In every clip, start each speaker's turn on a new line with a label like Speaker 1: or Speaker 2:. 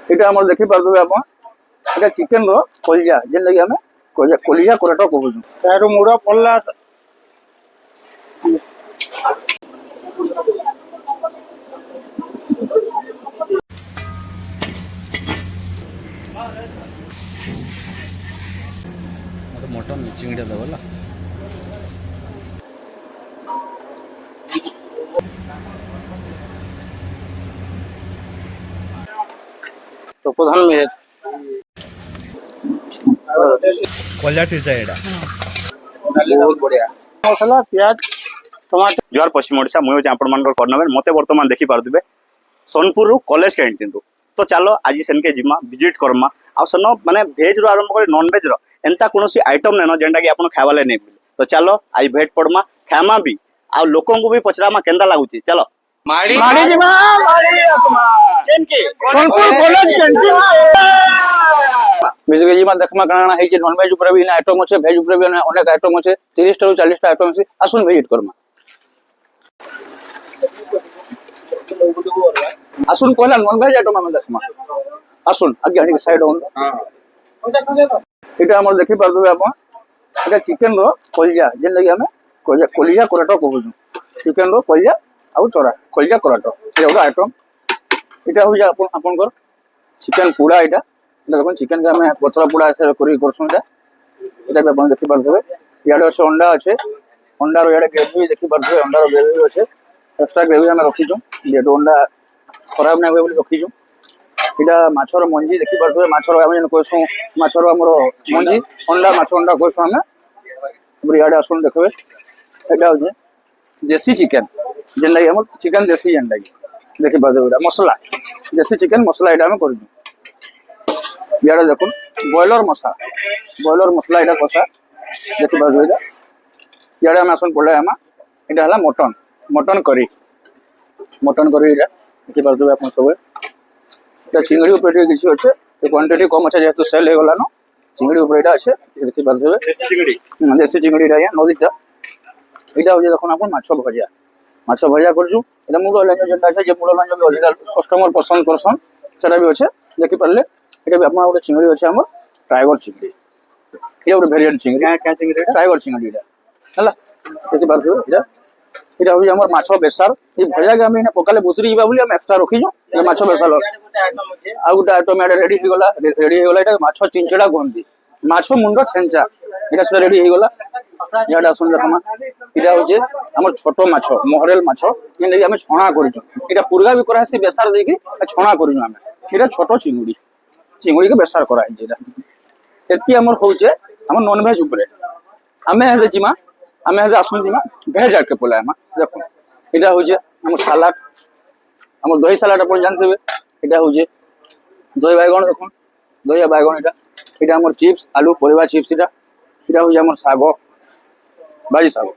Speaker 1: এটা আমার দেখি পারবে আপন এটা চিকেন র কলিজা যেন লাগি আমি কলিজা কোরাটা কହୁଛୁ
Speaker 2: ତାର ମୁଡ ପଡିଲା
Speaker 3: मटन चिंगड़ा दबला
Speaker 1: তো প্রধান মেয়ে
Speaker 3: क्वालिटी चाहिए
Speaker 1: बहुत बढ़िया
Speaker 2: ମସଲା ପିଆଜ ଟମାଟୋ
Speaker 4: जुआर पश्चिम ओडिशा मुझे आपण मान कर्णवेल मते वर्तमान देखि पारुथिबे सोनपुर रू कॉलेज कैंटीन रू तो चलो आज सेनके जिमा विजिट करमा आ सन माने वेज रो आरंभ कर नॉन वेज रो एंता कोनोसी आइटम नेनो जेंटा कि आपण खावाले नै मिले तो चलो आज भेट पड़मा खामा भी आ लोकों को भी पचरामा केंदा लागुची चलो
Speaker 2: ମାଡ଼ି
Speaker 1: ଯିମା ମାଡ଼ି ଆତ୍ମା
Speaker 4: केनके
Speaker 1: सोनपुर कॉलेज कैंटीन बेसिकली जिमा देखमा काना है जे नॉन वेज ऊपर भी आइटम আছে वेज ऊपर भी अनेक आइटम আছে 30 टा 40 टा आइटम আছে आसुन विजिट करमा आसुन कोला नॉन वेज आइटम हम देखमा आसुन आगे आगे साइड होन এটা আমার দেখি পারবে আপন এটা চিকেন র কলিজা যেন লাগি আমি কলিজা কোরাটা কହୁଛୁ চিকেন র কলিজা ଆଉ ଚରା କଲିଜା କରାଟ এটা ଗୋଟେ ଆଇଟମ এটা হই যা আপনকৰ চিকেন পোড়া এটা দেখুন চিকেন কে আমি পতলা পোড়া আছে করি করছুন এটা भी আপন দেখি পারবে ইয়াডে আছে अंडा আছে अंडार ইয়াডे গ্রেভি দেখি পারবে अंडार গ্রেভি আছে এক্সট্রা গ্রেভি আমি রখিছুম যেটো अंडा খরাব না হবে বলি রখিছুম এটা মাছর মঞ্জি দেখি পারবে মাছর আমি যেন কইছু মাছর আমর মঞ্জি अंडा মাছ अंडा কইছু আমি তারপর ইয়াডে আসুন দেখবে এটা হচ্ছে देसी चिकन जेन लगी हम चिकन देसी जेन लगी देखि पादे मसला देसी चिकन मसला एटा हम करजु याडा देखुन बॉयलर मसला एटा कसा देखि पादे एटा याडा हम आसन पडले हम एटा हला मटन करी एटा देखि पादे अपन सब एटा चिंगड़ी ऊपर किछि अछि ए क्वांटिटी कम अछि जेतु सेल हे गला न चिंगड़ी ऊपर एटा अछि देखि पादे देसी चिंगड़ी एटा या नदीटा এটা হচ্ছে দেখুন আপন মাছ ভজা করছু এটা মূল লাইন যেটা আছে যে মূল লাইন যে অধিকার কাস্টমার পছন্দ করছন সেটা भी আছে দেখি পারলে এটা भी আপনা ଗୋଟେ চিংড়ি আছে আমার টাইগর চিংড়ি এটা ଗୋଟେ ভেরিয়েন্ট চিংড়ি কা চিংড়ি টাইগর চিংড়ি এটা হলা দেখি পারছো এটা হচ্ছে আমার মাছ বেসার এই ভজা কে আমি না পকালে বুঝরি যাবা বলি আমি এক্সট্রা রখিছো এটা মাছ বেসার আর গোটা আইটম এটা রেডি হই গলা এটা মাছ চিংচড়া গন্দি মাছ মুন্ড ছেঞ্চা এটা সব রেডি হই গলা ইয়াডা শুন দেখমা এটা হচ্ছে আমার ছোট মাছ মহরেল মাছ যেটা আমি ছଣା করিছু এটা পুরগা भी করা আছে বেসার দেকি ছଣା করিছু আমি এটা ছোট চিংড়ি কে বেসার করা আছে এটা এতকি আমার হচ্ছে আমার নন ভেজ উপরে আমি হেজে জিমা আমি হেজে আসুন জিমা ভেজ আটকে পলা আমা দেখুন এটা হচ্ছে আমার সালাড আমার দই সালাড আপনি জানতেবে এটা হচ্ছে দই বাইগণ দেখুন দই বাইগণ এটা আমার চিপস আলু পরিবা চিপস এটা হচ্ছে আমার শাগ भाजी साग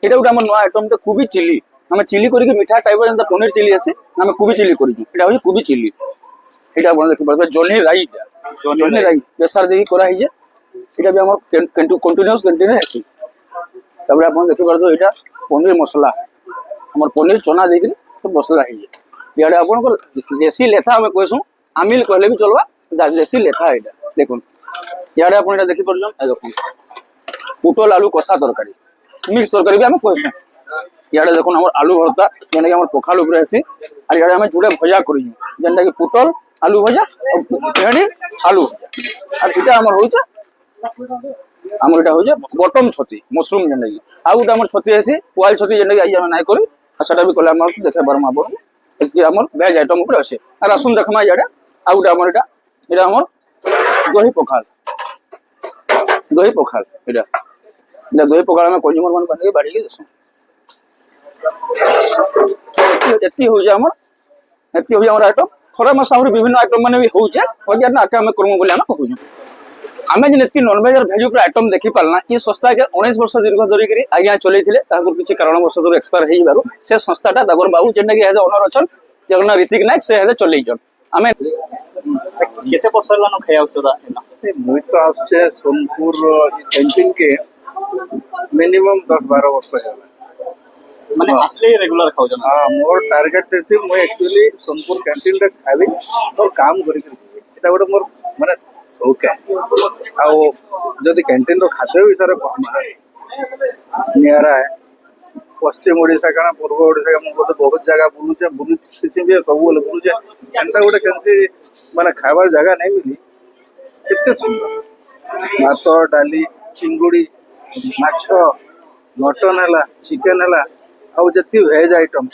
Speaker 1: এটা ওটা আমার নয়া আইটেমটা কুবি চিলি আমি চিলি করি কি মিঠা টাইপের যেটা পনির চিলি আছে আমি কুবি চিলি করিছু এটা হচ্ছে কুবি চিলি এটা আপনারা দেখতে পারবে জনি রাই বেসার দেই করা হইছে এটা भी আমার কন্টিনিউয়াস কন্টিনিউ আছে তারপরে আপনারা দেখতে পারবে এটা পনির মশলা আমার পনির চনা দেই তো মশলা হইছে ইয়াডে আপনার দেশি লেথা আমি কইছু আমিল কইলে भी চলবা দেশি লেথা এটা দেখুন ইয়াডে আপনারা এটা দেখি পারছেন এই দেখুন পুটল আলু কষা তরকারি মিক্স তরকারি भी আমি কইছু ইয়াডে দেখুন আমার আলু ভর্তা যেটা কি আমার পখাল উপরে আছে আর ইয়াডে আমি জুড়ে ভজা করিছু যেটা কি পুটল আলু ভজা ভেড়ি আলু আর এটা আমার হইছে আমার এটা হইছে বটম ছতি মশরুম যেটা কি আর ওটা আমার ছতি আছে পোয়াল ছতি যেটা কি আই আমি নাই করি আর সেটা भी কলে আমার দেখে পারমা বড় একি আমার ভেজ আইটেম উপরে আছে আর আসুন দেখমা ইয়াডে আর ওটা আমার এটা আমার দহি পখাল এটা দহি পখাল আমি কনজিউমার মান করতে বাড়ি গেছে এতকি হইছে আমার আইটম খরা মাস আহুরি বিভিন্ন আইটম মানে भी হইছে ওই না আকে আমি করমু বলি আমি কহুছু আমি যে এতকি নন ভেজ আর ভেজ উপরে আইটম দেখি পারনা এই সংস্থাকে 19 বর্ষ দীর্ঘ ধরি করি আজ্ঞা চলেইଥିଲେ তাহার কিছু কারণবশ ধরে এক্সপায়ার হই যাবারু সে সংস্থাটা দাগর বাবু যেটা কি হেজে ওনর অছন যেগনা ঋতিক নায়ক সে হেজে চলেইছন আমি
Speaker 4: केते वर्ष लानो खायाउछदा
Speaker 2: मुई तो आछे सोनपुर कैंटीन के मिनिमम 10-12 वर्ष होला
Speaker 4: ମାନେ ଆସିଲେ ରେଗୁଲାର ଖାଉଛନ୍?
Speaker 2: हाँ मोर टार्गेट देसी मुझे एक्चुअली सोनपुर कैंटीन रे खाबी और काम करी एटा गोटे मोर माने शौक है आउ जदि कैंटीन रो खाद्य विषय नियारा है पश्चिम ओडिशा काना पूर्व ओडिशा का मुझे बहुत जगह बुलुचे बुलु किसी भी सब बोले बुलुचे एंता गोटे केनसी माने खाबार जगह नहीं मिली एते सुंदर भात डाली चिंगुड़ी माछ मटन है चिकेन है आउ जति veg item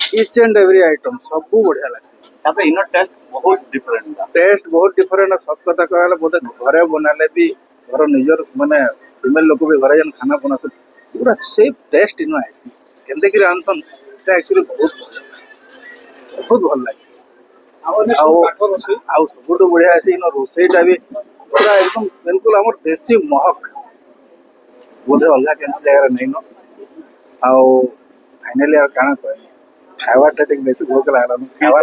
Speaker 2: each and every item सब बढ़िया लगছে
Speaker 4: ତାପରେ ଇନର ଟେଷ୍ଟ ବହୁତ ଡିଫରେଣ୍ଟ।
Speaker 2: टेस्ट बहुत डिफरेंट सत कथा कहले बोले घरे बनाले भी घर निजर माने फीमेल लोक भी घरे जन खाना बनाते पूरा सेम टेस्ट इनो आइसी केंदे कि रांधसन এটা एक्चुअली बहुत भल लागছে आउ सबुठु बढ़िया आसी इनो रोसईटा भी पूरा एकदम बिल्कुल हमर देसी महक बोधे अलगा केनसी जगह नहीं न आउ फाइनली यार काना कहनी खावाटा टिक बेसी भूख लागला खावा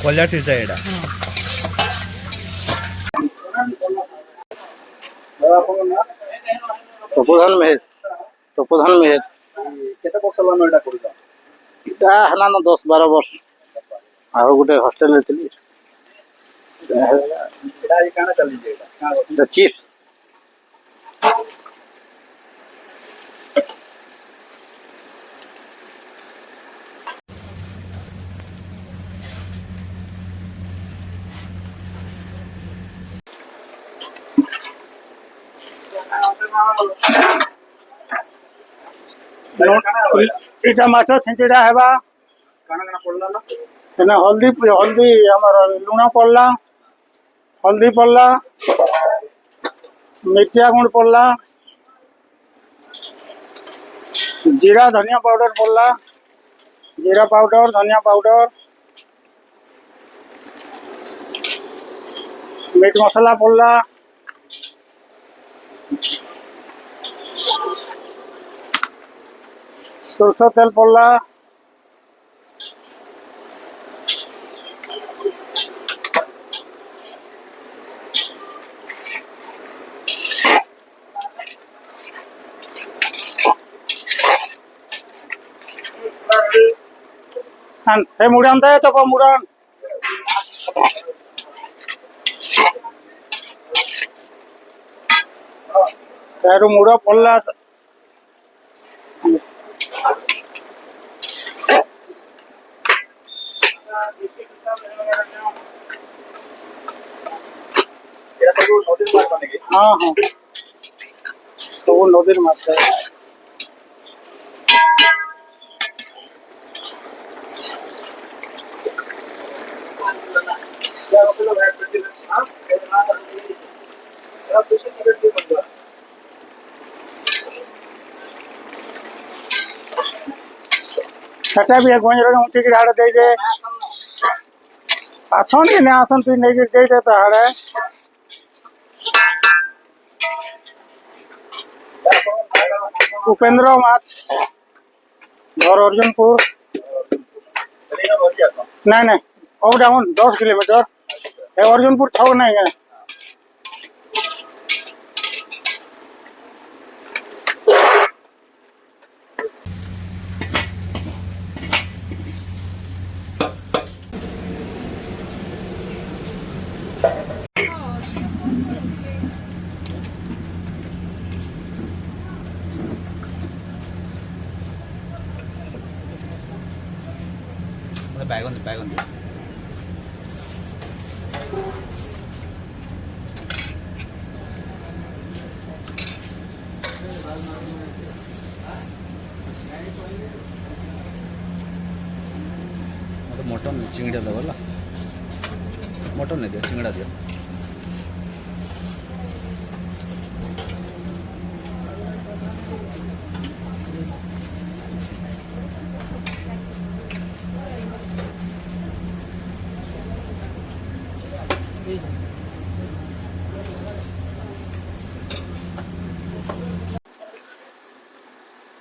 Speaker 3: କଲଜା ଟିଚା ଏଇଟା।
Speaker 1: तपोधन मेहेर तपोधन मेहेर
Speaker 2: केते वर्ष लानो एटा करूछ
Speaker 1: इटा हला न 10-12 वर्ष आरो गुटे हॉस्टल रे थली
Speaker 2: एटा ये काना चली जे एटा
Speaker 1: द चिप्स
Speaker 2: एटा माछ छिंचड़ा हेबा काना काना पड़ला ना एने हल्दी हल्दी हमर लूण पड़ला हल्दी पड़ला मिर्चा गुंड पड़ला जीरा धनिया पाउडर पड़ला जीरा पाउडर धनिया पाउडर मीट मसाला पड़ला सरसों तेल पड़ला हे मुड़ान दे तो मुड़ान यारो मुड़ा पड़ला हाँ हाँ सब नदीर माछ सेटा भी गंजर उठिक हाड़े दे दे आसन कि नहीं आसन तु नहीं दे दे तो हाड़े उपेंद्र माछ घर अर्जुनपुर नहीं नहीं अप डाउन 10 किलोमीटर अर्जुनपुर छो नहीं है
Speaker 3: बैगन दियो मतलब मटन चिंगड़ा दबा ला मटन नहीं दियो चिंगड़ा दियो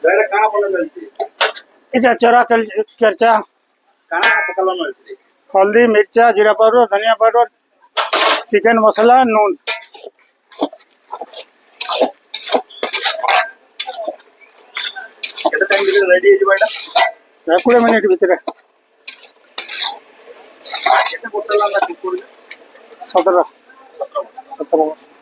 Speaker 4: दादा काना बोला जाती
Speaker 1: এটা চড়া কেরচা
Speaker 4: काना पकला मिलती
Speaker 1: हल्दी मिर्चा जीरा पाउडर धनिया पाउडर चिकन मसला नून
Speaker 4: केते टाइम दिले रेडी है बाइटा
Speaker 1: 20 मिनिट ভিতরে
Speaker 4: केते मसला ना कुक कर
Speaker 1: 17 17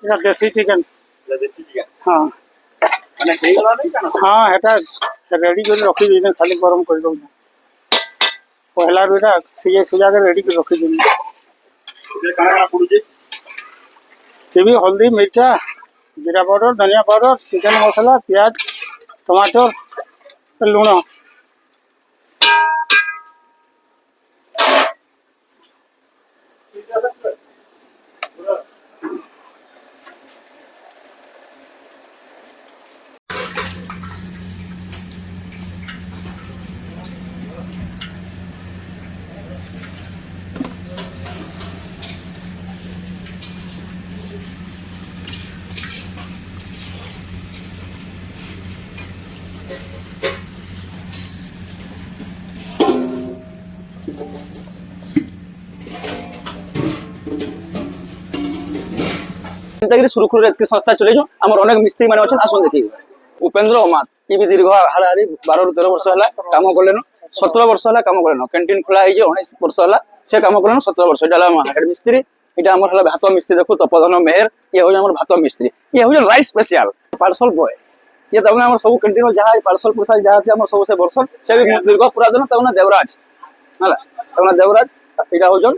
Speaker 1: এটা দেশি চিকেন
Speaker 4: देसी चिकन
Speaker 1: হ্যাঁ
Speaker 4: ना हेई गला नहीं काना
Speaker 1: হ্যাঁ এটা রেডি করে রখি দিন খালি গরম করে দেব পহলা রুইটা সিজা করে রেডি করে রখি দিন
Speaker 4: ये काना काना पड़ुजे
Speaker 1: চিবি হলদি মির্চা জিরা পাউডর ধনিয়া পাউডর চিকেন মশলা পেঁয়াজ টমাটোর লুণ
Speaker 5: চিন্তাগিরি সুরক্ষুর এতকি সংস্থা চলে যাও আমার অনেক মিস্ত্রি মানে অছেন আসুন দেখি উপেন্দ্র অমাত ই বি দীর্ঘ হারাহারি 12-13 ବର୍ଷ ହେଲା কাম কলেন 17 ବର୍ଷ ହେଲା কাম কলেন ক্যান্টিন খোলা হয়ে 19 ବର୍ଷ ହେଲା সে কাম কলেন 17 ବର୍ଷ এটা আমার হেড মিস্ত্রি এটা আমার হলা ভাত মিস্ত্রি দেখো তপধন মেহের ইয়ে হচ্ছে আমার ভাত মিস্ত্রি ইয়ে হচ্ছে রাইস স্পেশাল পার্সল বয় ইয়ে তাহলে আমার সব ক্যান্টিন যাহা পার্সল পোসাল যাহা আমার সব সে বর্ষন সে দীর্ঘ পুরাতন তাহলে দেবরাজ হলা তাহলে দেবরাজ এটা হচ্ছে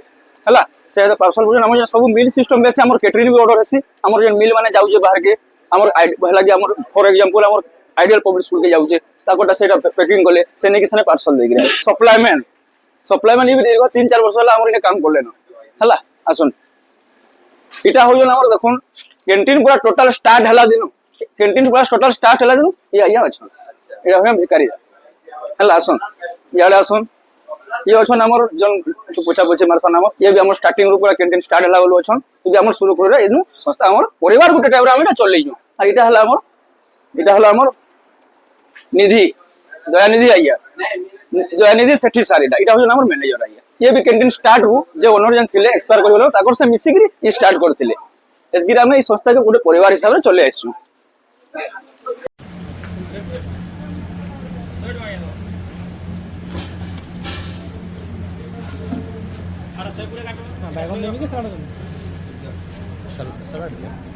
Speaker 5: হলা से पार्सल बुझन हम सब मिल सिस्टम बेस हमर कैटरिंग भी ऑर्डर हेसी हमर जे मिल माने जाउ जे बाहर के हमर पहला जे हमर फॉर एग्जांपल हमर आइडियल पब्लिक स्कूल के जाउ जे ताकोटा सेटा पैकिंग करले से ने किसने पार्सल दे गिरे सप्लाईमैन ये भी दीर्घ 3-4 वर्ष होला हमर इने काम करले न हला आसन इटा हो जन हमर देखुन कैंटीन पूरा टोटल स्टार्ट हला दिन कैंटीन पूरा टोटल स्टार्ट हला दिन या अच्छा इटा हम भिखारी हला आसन याडे आसन ये अच्छा हमर जन पूछा पूछे मारसन हमर ये भी हमर स्टार्टिंग रो पूरा कैंटीन स्टार्ट हला बोलो अच्छा ये भी हमर शुरू करे एनु संस्था हमर परिवार गुटे टाइप रे हम चल लेजो आ इटा हला हमर निधि दयानिधि आइया दयानिधि सेठी सारीटा इटा हो हमर मैनेजर आइया ये भी कैंटीन स्टार्ट हो जे ओनर जन थिले एक्सपायर करबो ताकर से मिसी गिरी ये स्टार्ट करथिले एसगिरा में ई संस्था के गुटे परिवार हिसाब रे चले आइसु
Speaker 1: बैगन देबी कि सलाद देबी
Speaker 3: सलाड दियो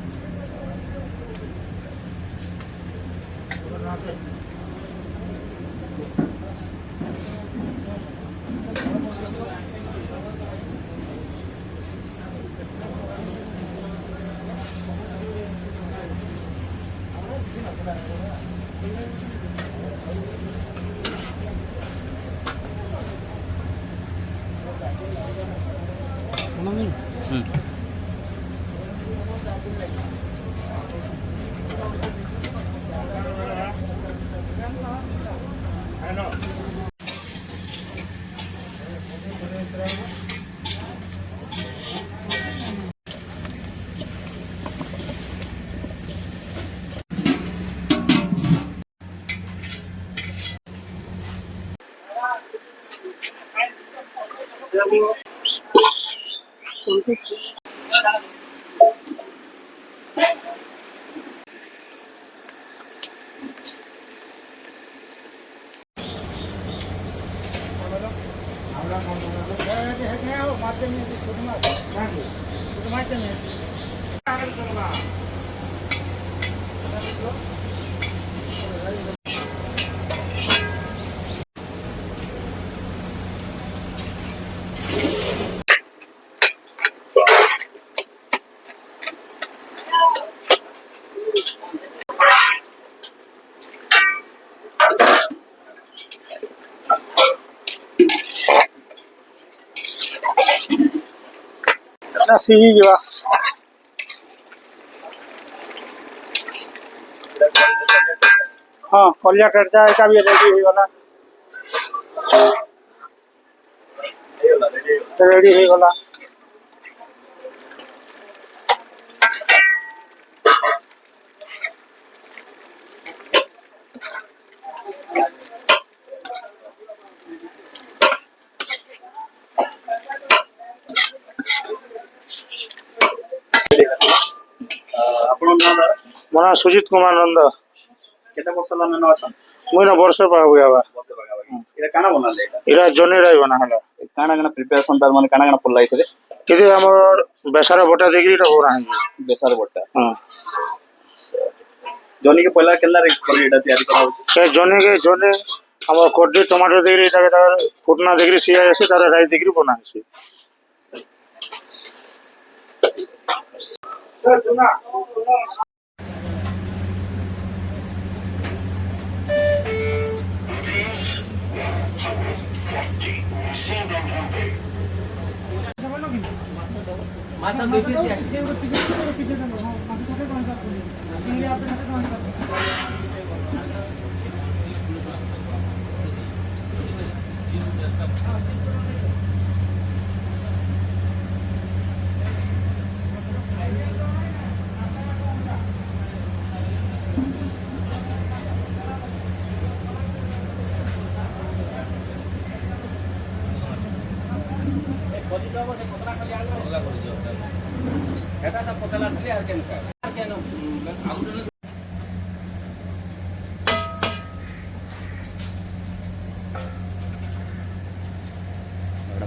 Speaker 1: ନା ସିଝି ଯିବା। ହଁ କଲିଜା ଟେଟଟା ଏଇଟା ବି ରେଡି ହେଇଗଲା। ରେଡି ହେଇଗଲା।
Speaker 4: ଆପଣଙ୍କ ନାଁ ଦାଦା
Speaker 1: ମୋ ନାଁ ସୁଜିତ କୁମାର ନନ୍ଦ।
Speaker 4: କେତେ ବର୍ଷ ହେଲା ନେନ ଅଛନ୍?
Speaker 1: ମୁଇଁ ନା ବର୍ଷ ପାଖାପାଖି ହେବା।
Speaker 4: ବର୍ଷେ ପାଖାପାଖି। ଏଇଟା କାଣା ବନାଲେ ଏଇଟା?
Speaker 1: ଏଇଟା ଜହ୍ନି ରାଇ ବନା ହେଲା।
Speaker 4: କାଣା କାଣା ପ୍ରିପାରେସନ୍ ତାର ମାନେ କାଣା କାଣା ପଡଲା ଏଥିରେ?
Speaker 1: କିନ୍ତୁ ଆମର ବେସର ବଟା ଦେଇକି ଏଇଟା ବନା ହେଇଛି।
Speaker 4: ବେସାର ବଟା।
Speaker 1: ହଁ
Speaker 4: ଜହ୍ନିକେ ପହିଲା କେନ୍ତା ରେ ଏଇଟା ତିଆରି କରାହଉଛି?
Speaker 1: ସେ ଜହ୍ନି ଆମର କଡି ଟମାଟୋ ଦେଇକିରି ଏଇଟା ଫୁଟନା ଦେଇକିରି ସିଝା ଯାସି ତାର ରାଇ ଦେଇକିରି ବନା ହେଇଛି।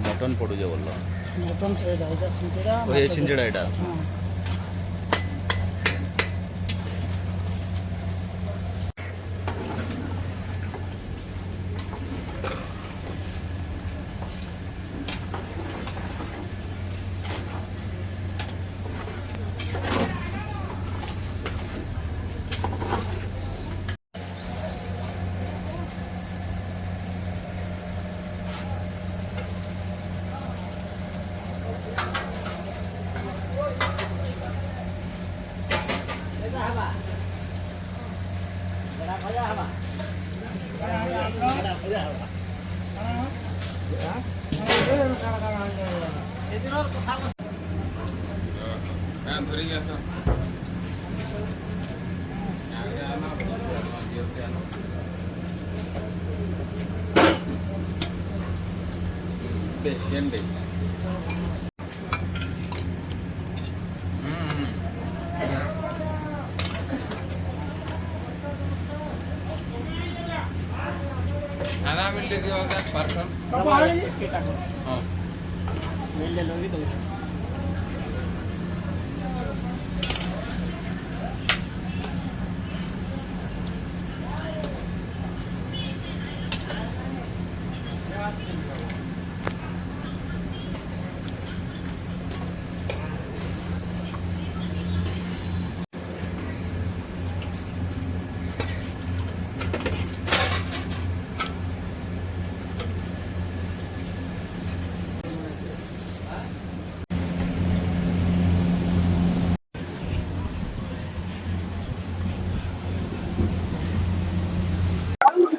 Speaker 3: ମଟନ୍ ପଡ଼ୁଛେ ଭଲ
Speaker 6: ମଟନ୍ ସେଇଟା ଏଇଟା ଛିଞ୍ଚଡ଼ା
Speaker 3: ଏ ଛିଞ୍ଚଡ଼ା ଏଇଟା
Speaker 7: खाना मिल रही होगा पर्सन हाँ
Speaker 6: ମିଳିଲେ ଲଗେଇ ଦେଉଛି।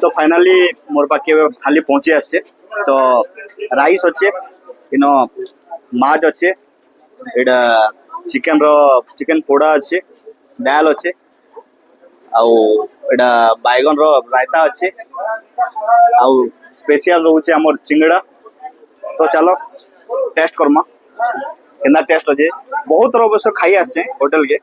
Speaker 4: तो फाइनाली मोर पाखे थाली पहुंची आसचे तो राइस अच्छे इन माछ अच्छे एटा चिकन पोड़ा अच्छे दाल अच्छे आउ एटा बैगन रो रायता अच्छे आउ स्पेशल रोचे हमर चिंगड़ा तो चलो टेस्ट करमा केना टेस्ट अच्छे बहुत तरह अवश्य खाई आसचे होटल के